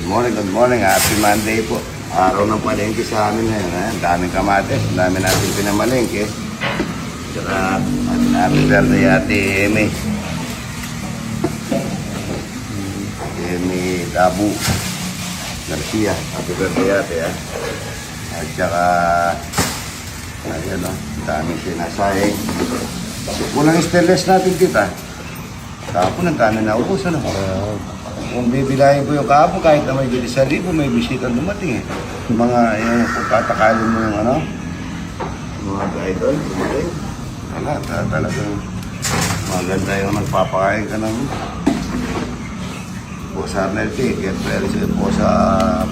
Good morning. Happy Monday po. Araw ng palengke sa amin ngayon. Ang daming kamates, ang dami natin pinamalengke. Tsaka, happy birthday Ate Eme. Eme Dabu Garcia. Happy birthday Ate, ha. At tsaka, ayan, no? Ang daming sinasayang. Kulang stainless natin kita. Kapon, ang dami na ubos, ano? Kung bibilahin ko yung kahapon, kahit na may 1,000, may bisita dumating eh. Mga, kung tatakalin mo yung ano, mga idol, dumating. Wala, talagang maganda yung nagpapakain ka ng po sa Arnelty. Get ready po sa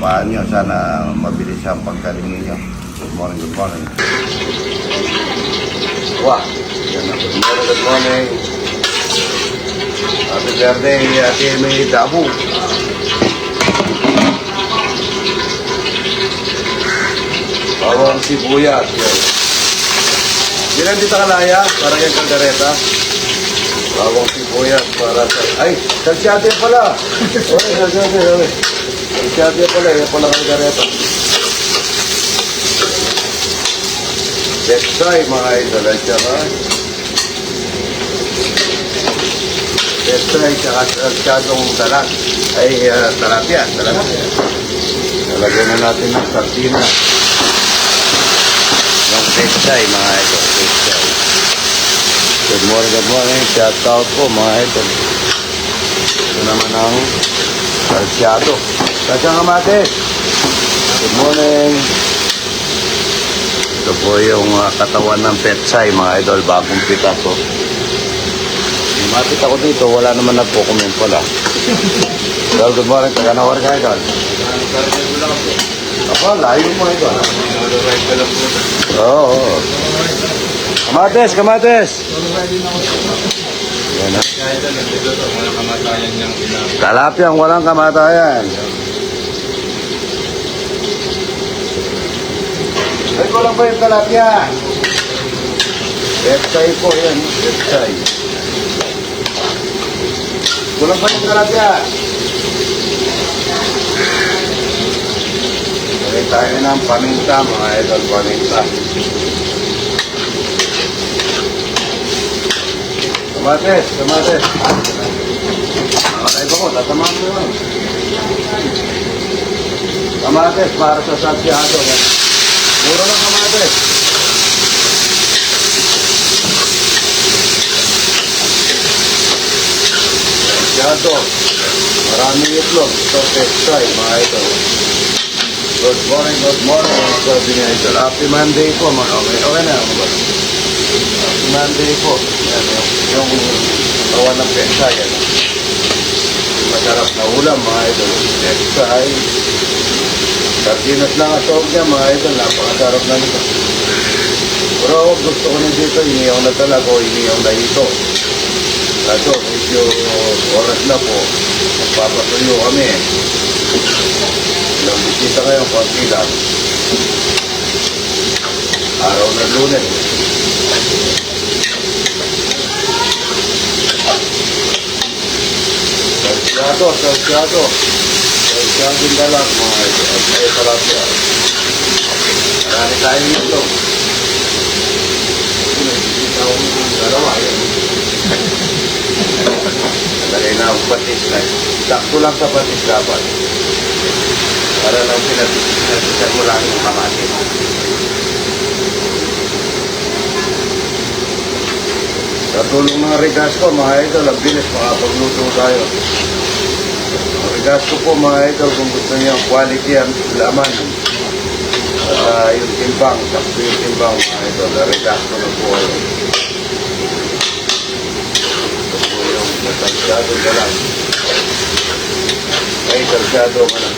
paan nyo. Sana mabilis ang pagkalingin nyo. Good morning. Wow! Good morning. Happy birthday, Ate Eme Dabu. Bawang sibuyas. Dilan dito kalaya, para yung kaldereta. Bawang sibuyas para sa... Ay, salsyate pala. Salsyate. Salsyate pala, yan pala kaldereta. Betsay, mga idol. At saka... Betsay, saka salsyadong talat. Ay, talapia. Talagyan na natin ng sardinas. Yung betsay, mga idol. Betsay. Good morning. Shout out po, mga idol. Ito naman ang salsyado. Kasyang kamatis. Good morning. Ito po yung katawan ng petsay, mga idol. Bagong pitaso. Matit ako dito, wala naman nagpo-comment pala. Idol, good morning. Taga-nawar ka, idol. Apa, layo mo, idol. Oo. Kamates. Yan na. Talapyang walang kamatayan. Ay, ko lang ba yung talapya? Betsay po yan. Betsay. Kulang pa yung talapya. Lagay tayo ng paminta, mga idol, paminta. Kamates. Nakakay ba ko? Tatamahan mo yun. Kamates para sa salsyado. Muro ng kamates. Salsyado. Maraming itlog. Ito, petsay, mga idol. Good morning. Sabi niya idol. Happy Monday po, mga okay na. Happy Monday po. Yan, yung kawan ng petsay. Masarap na ulam, mga idol. Petsay. Sardinas lang ang soog niya, mga idol. Napakasarap na nito. Pero ako gusto ko na dito, iniyaw na talaga o iniyaw na ito. Kaso, medyo oras na po. Magpapatuyo kami. Ilang bisita ngayon, konti lang. Araw na Lunes. Salsyado. Salsyadong dalag, mga ito. Ay, talapya. Marami tayo nito. Bisita ko yung dalawa. Nalagay na ang patis na. Sakto lang sa patis dapat. Para lang pinatisan mo lang yung kamatis. Sa tulong ng regas ko, mga idol, ang bilis makapagluto tayo. Ang regas ko po, mga idol, kung gusto niyo ang quality ang laman. At yung timbang, sakto yung timbang, mga idol. Ang regas ko na po kayo. Ito po yung salsyado na lang. Ay, salsyado ka na.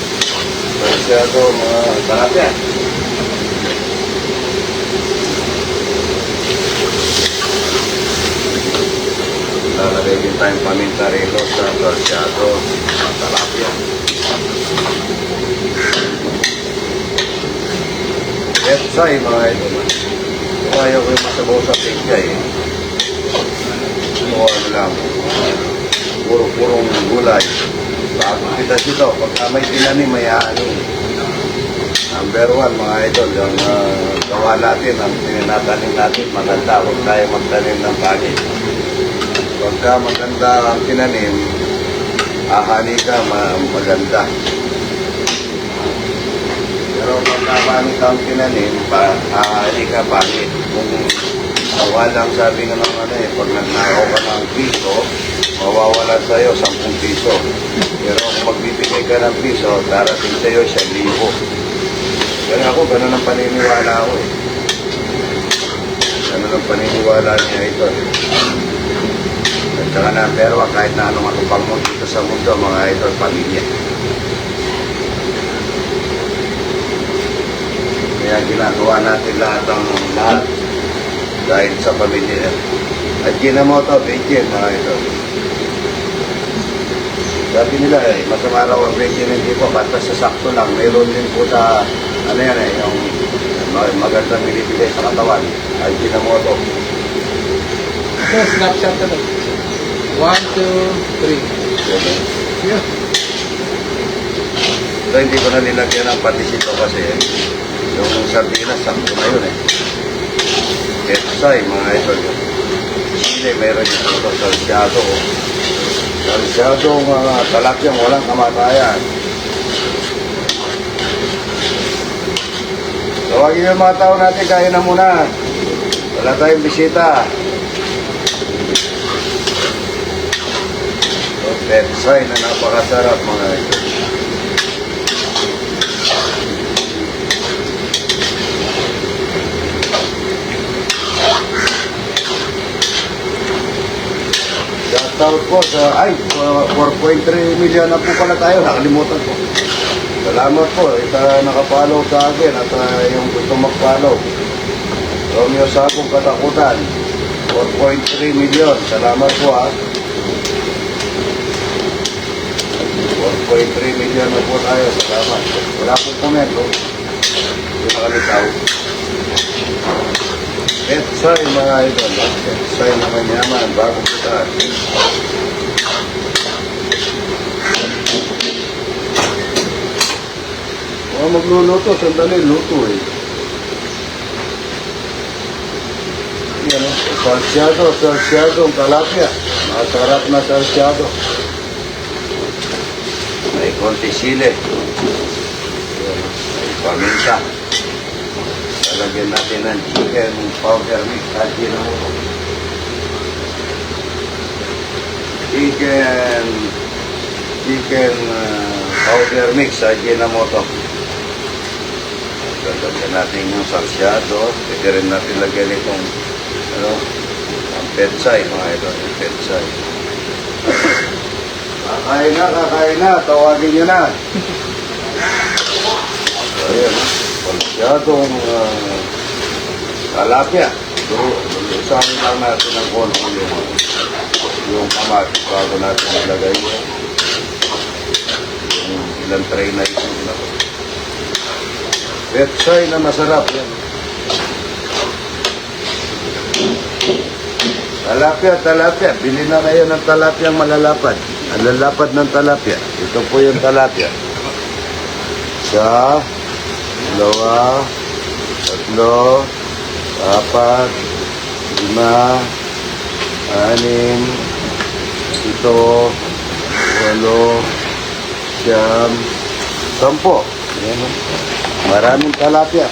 Salsyado, mga talapya. Lalagay din tayong paminta rito sa salsyado, mga talapya. Petsay, mga idol. Kung ayaw ko yung masabaw sa petsay, ano lang, puro-purong gulay. Bago kita dito, pagka may tinanim, may ani. Number one, mga idol, yung gawa natin, ang tinatanim natin, maganda. Huwag tayo magtanim ng pangit. Pagka maganda ang tinanim, ahani ka, maganda. Pero pagka pangit ang tinanim, ahani ka, pangit. Kung walang sabi nga ng ano eh, pag nagnakaw ka ng piso, mawawalan sa'yo 10 piso. Pero kung magbibigay ka ng piso, darating sa'yo 1,000. Ganun ako, ganun ang paniniwala ko eh. Ganun ang paniniwala niya ito. At saka na, pero kahit na anong atupang mo dito sa mundo, mga idol, pamilya. Kaya ginagawa natin lahat dahil sa pamilya. At Ginamoto, Beijing, mga idol. Sabi nila eh, masama raw ang Beijing, hindi po, basta sa sakto lang. Meron din po sa ano yan eh, yung magandang binibigay sa katawan ay Ginamoto. Ito, snapshot na to. 1, 2, 3. Yeah. Ito hindi ko na nilagyan ng patisito kasi yung sardinas, sakto na yun eh. Petsay, mga idol yun. Chile, meron yung ito, salsyado. Salsyado, mga talakyang walang kamatayan. Tawagin yung mga tao natin, kaya na muna. Wala tayong bisita. So, petsay na napakasarap, mga ito. Shoutout po sa, 4.3 million na po pala tayo, nakalimutan ko. Salamat po, nakapollow sa akin at yung gusto mag-follow. Romeo Sabong Katakutan, 4.3 million. Salamat po ha. 4.3 million na po tayo. Salamat. Wala pong komento. Hindi nakalitaw. Petsay mga idol. Petsay na manyaman. Bago kita. Magluluto, sandali, luto eh. Yan o, salsyado, talapia. Masarap na salsyado. May konti sile. Yan, may paminta. Lalagyan natin ng chicken powder mix at Ginamoto. Chicken powder mix at Ginamoto. Lagyan natin yung salsyado. Pwede rin natin lagyan itong ang petsay, mga ito, yung petsay. Kakain na. Tawagin nyo na. So, ayan, salsyadong talapia. Usahin lang natin ang konti yung kamatis bago natin ilagay yung ilang tray na isang na ito. Petsay na masarap yan. Talapia. Bili na kayo ng talapyang malalapad. Ang lalapad ng talapia. Ito po yung talapia. 1, 2, 3, 4, 5, 6, 7, 8, 9, 10. Yan. Maraming talapia.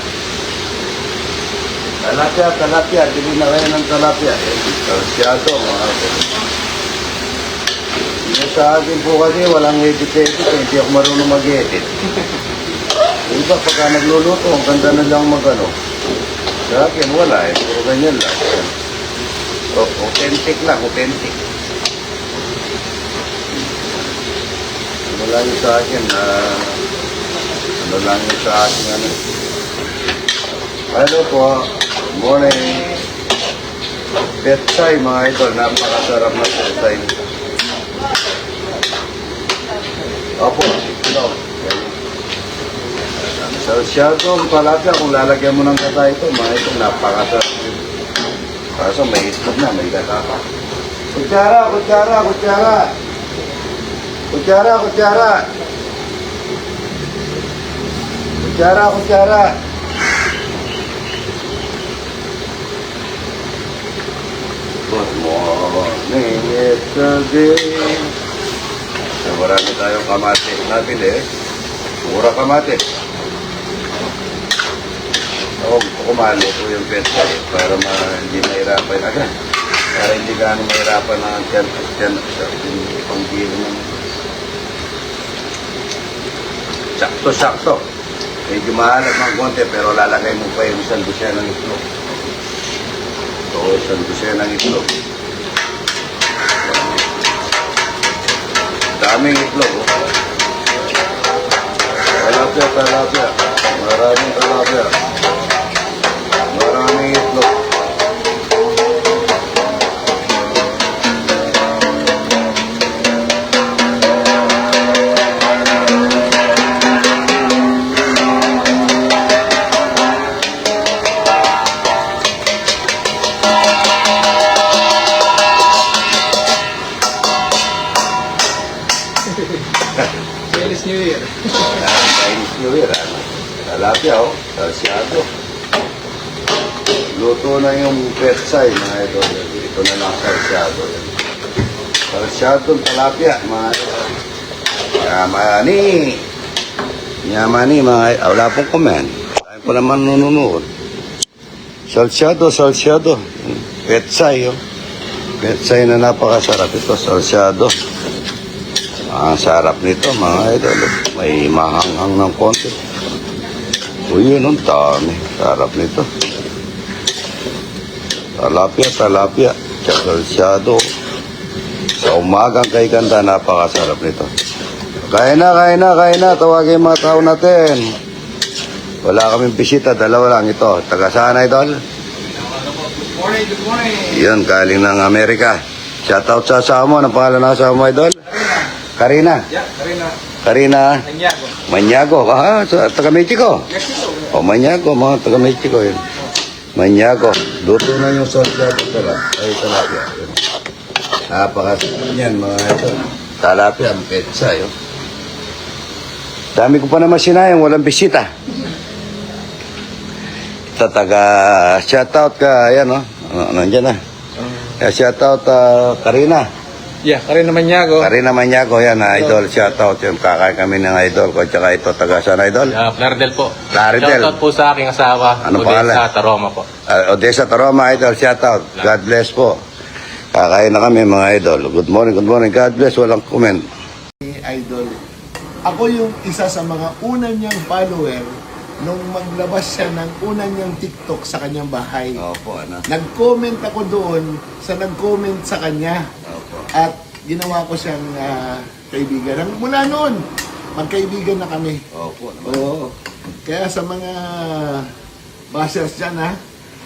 Talapia. Bili na kayo ng talapia. Salsyado, mga ito. Yung sa akin po kasi walang edit-edit. Hindi ako marunong mag-edit. Iba pagka nagluluto, ang ganda na lang mag-ano. Sa akin wala eh. Puro ganyan lang. Authentic lang, authentic. Ano lang yung sa akin na... Ano lang yung sa akin ano. Hello po. Morning. Petsay mga idol. Napakasarap na petsay. Opo. Ito. Salsyadong talapia. Kung lalagyan mo ng gata ito, mga ito napakasarap. Kaso may itlog na, may gata pa. Kutsara. Kutsara, kutsara. Kutsara, kutsara. Good morning, it's again. So, marami tayong kamate. Nabili, mura kamate. Ako, kumalo ko yung pesa para hindi mahirapan agad. Para hindi gano'ng mahirapan na tiyan pang kilo naman. Sakto-sakto. Medyo mahalap ng konti pero lalagay mo pa yung isang dosena ng itlog. Oo, isang dosena ng itlog. Daming itlog. Oh. Talapia, talapia. Maraming talapia. Maraming itlog. Chinese New Year. Chinese New Year, ano? Talapia, oh. Salsyado. Luto na yung petsay, mga idol. Ito na lang salsyado. Salsyadong talapia, mga idol. Yamani. Yamani, mga idol. Wala pong comment. Tayo po naman nununod. Salsyado, salsyado. Petsay, oh. Petsay na napakasarap ito, salsyado. Ang sarap nito, mga idol. May mahanghang ng konti. Uy, yun ang dami. Sarap nito. Talapia, talapia. Salsyado. Sa umagang kay ganda, napakasarap nito. Kain na, kain na, kain na. Tawagin yung mga tao natin. Wala kaming bisita, dalawa lang ito. Taga saan, idol? Good morning, good morning. Yun, galing ng Amerika. Shoutout sa asawa mo. Anong pangalan ng asawa mo, idol? Karina. Yeah, Karina. Karina. Anyago. Manyago. Ah, taga Mexico. Mexico. O, Manyago, mga taga Mexico yun. Manyago. Luto na yung salsyado talap. Ay, talapia. Napakasarap yan, mga ito. Talapia, ang petsa, yun. Dami ko pa naman sinayang, walang bisita. Taga, shoutout ka, ayan, o. Nandiyan na. Shoutout, Karina. Yeah, Karina Manyago. Karina Manyago, yan, idol. Shoutout yun. Kakain kami ng idol ko. Tsaka ito, taga saan, idol? Claridel po. Claridel. Shoutout po sa aking asawa. Ano pangalan? Odessa Taroma po. Odessa Taroma, idol. Shoutout. God bless po. Kakain na kami, mga idol. Good morning, good morning. God bless. Walang comment. Idol. Ako yung isa sa mga una niyang follower nung maglabas siya ng una niyang TikTok sa kanyang bahay. Opo, ano? Nag-comment ako doon sa nag-comment sa kanya. Opo. At ginawa ko siyang kaibigan. Mula noon, magkaibigan na kami. Opo, naman. Oo. Kaya sa mga bashers dyan,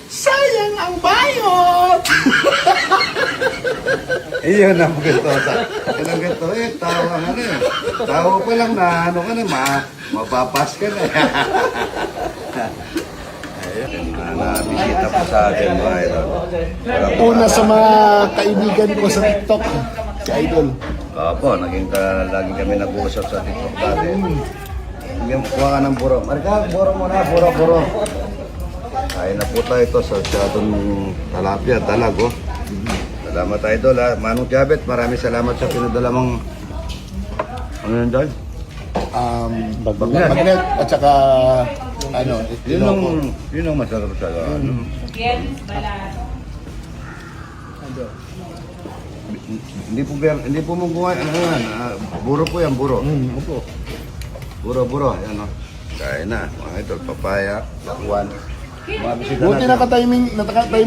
sayang ang bayot! Iyon ang ganito. Iyon ang ganito. Tawa ka na. Tawa pa lang na ano ka na. Mapapas ka na. Ayun. Nabisita po sa akin, mga idol. Una sa mga kaibigan ko sa TikTok, si Idol. Opo, lagi kami nag-uusap sa TikTok dati. Bigyan kuha ka ng buro. Marika, buro mo na. Buro, buro. Kain na po tayo ito sa syadong talapia, dalag, oh. Salamat idol, ha. Manong Jabet, maraming salamat sa pinadala mong ano yun, Dol? Magnet at saka Yun ang masarap sa ano. Hindi po mo kuha, ano yan, buro po yan, buro. Opo. Buro, yan, oh. Kain na, mga idol, papaya, lakwan. Buti naka-timing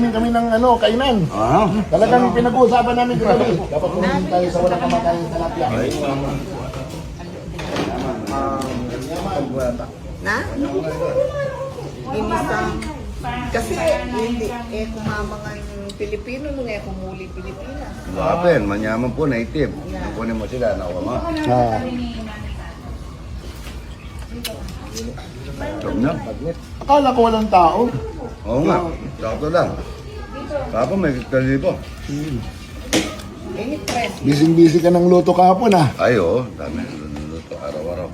kami ng kainan. Ah, Talagang pinag-uusapan namin kagabi. Dapat pumunta tayo sa walang kamakain sa tilapia. Na? Ginisang. Kasi hindi kumamangan Pilipino nung kumuli Pilipinas. Wapen, manyaman po, native. Kunin mo sila, nakuha mo. Sarap na. Akala ko walang tao. Oo nga, sakto lang. Papa may kalibo. press. Busy-busy ka ng luto kahapon ah. Ay, oo. Dami. Luluto araw-araw.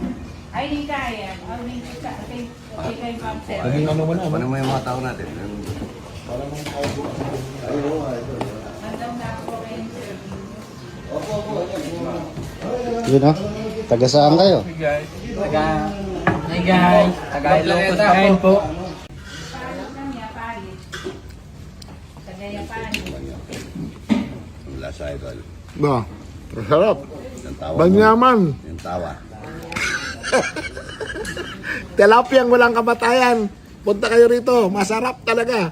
Ay, di kaya. Ay, di kaya. Kay Ma'am Sir. Naging ano mo na, Ano mo yung mga tao natin? Ay, oo. Andam na ako kay Sir. Yun o. Taga saan kayo? Hi guys. Tagalog po. Palit na niya, palit. Tagaya palit. Ang lasa ito. Ba, masarap. Yung tawa mo. Banyaman. Yung tawa. Tilapiyang walang kamatayan. Punta kayo rito. Masarap talaga.